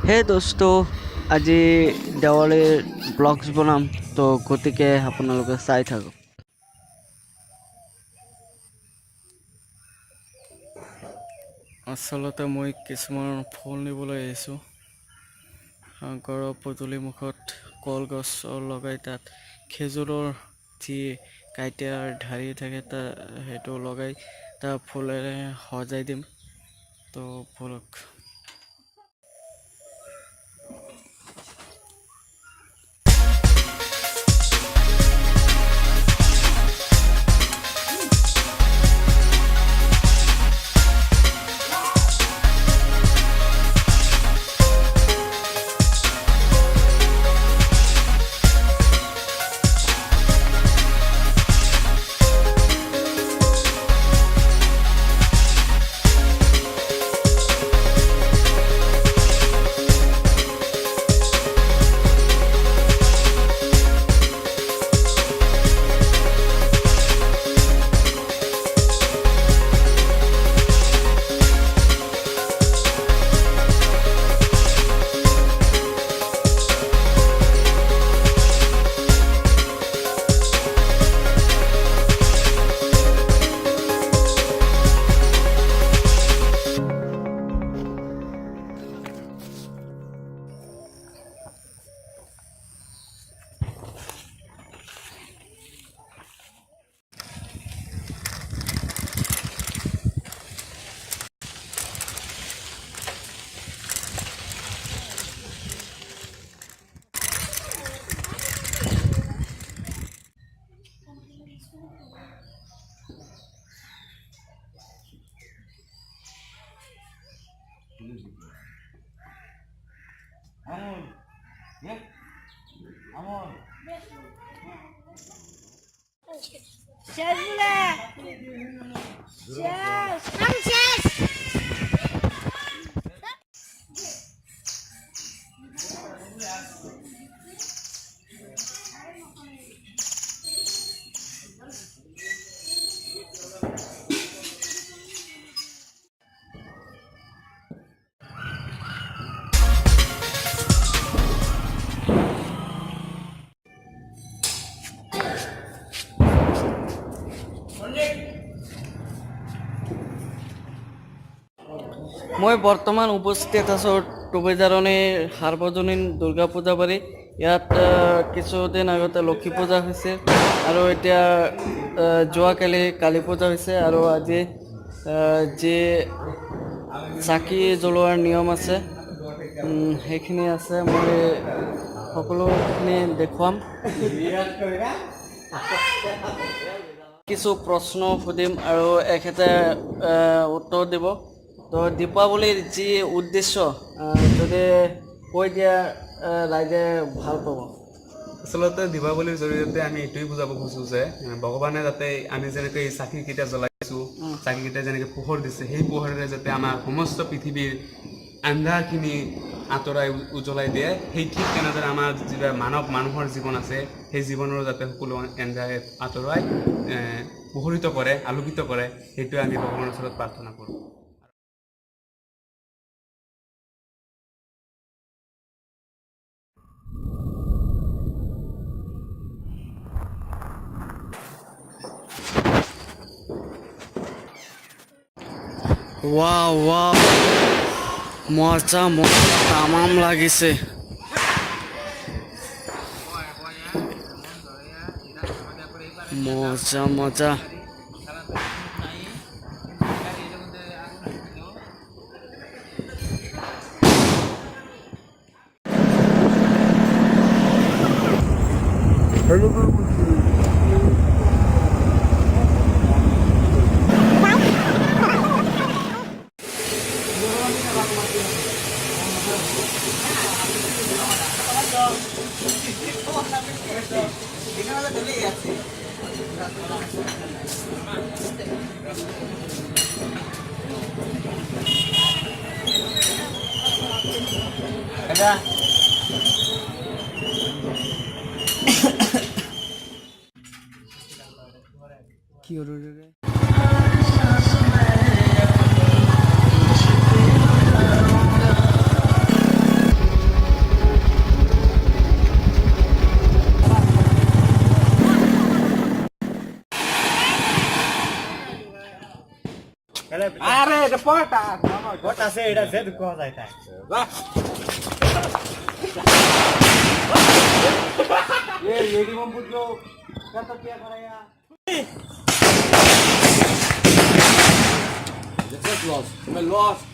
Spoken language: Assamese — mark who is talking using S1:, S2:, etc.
S1: হে দোস্ত, আজি দেৱালীৰ ব্লগছ বনাম, তো গতিকে আপোনালোকে চাই থাকক। আচলতে মই কিছুমান ফল নিবলৈ আহিছোঁ। ঘৰৰ পদূলি মুখত কলগছ লগাই তাত খেজুৰৰ যি কাইটিয়াৰ ঢাৰি থাকে সেইটো লগাই তাৰ ফুলেৰে সজাই দিম। তো বলক। মই বৰ্তমান উপস্থিত আছোঁ টুবেজাৰণী সাৰ্বজনীন দুৰ্গা পূজা বাৰী। ইয়াত কিছুদিন আগতে লক্ষী পূজা হৈছে আৰু এতিয়া যোৱাকালি কালী পূজা হৈছে আৰু আজি যি চাকি জ্বলোৱাৰ নিয়ম আছে সেইখিনি আছে। মই সকলোখিনি দেখুৱাম। কিছু প্ৰশ্ন সুধিম আৰু এখেতে উত্তৰ দিব। তো দীপাৱলীৰ যি উদ্দেশ্য যদি কৈ দিয়া ৰাইজে ভাল পাব।
S2: আচলতে দীপাৱলীৰ জৰিয়তে আমি এইটোৱে বুজাব খুজোঁ যে ভগৱানে যাতে আমি যেনেকৈ চাকিকেইটা জ্বলাইছোঁ, চাকিকেইটা যেনেকৈ পোহৰ দিছে, সেই পোহৰেৰে যাতে আমাৰ সমস্ত পৃথিৱীৰ আন্ধাৰখিনি আঁতৰাই উজ্বলাই দিয়ে, সেই ঠিক তেনেদৰে আমাৰ যিবিলাক মানুহৰ জীৱন আছে সেই জীৱনৰ যাতে সকলো আন্ধাৰ আঁতৰাই পোহৰিত কৰে, আলোকিত কৰে, সেইটোৱে আমি ভগৱানৰ ওচৰত প্ৰাৰ্থনা কৰোঁ।
S1: ওয়াও ওয়াও, মজা মজা তামাম লাগিছে। মজা মজা। কি হলো রে?
S3: Lost.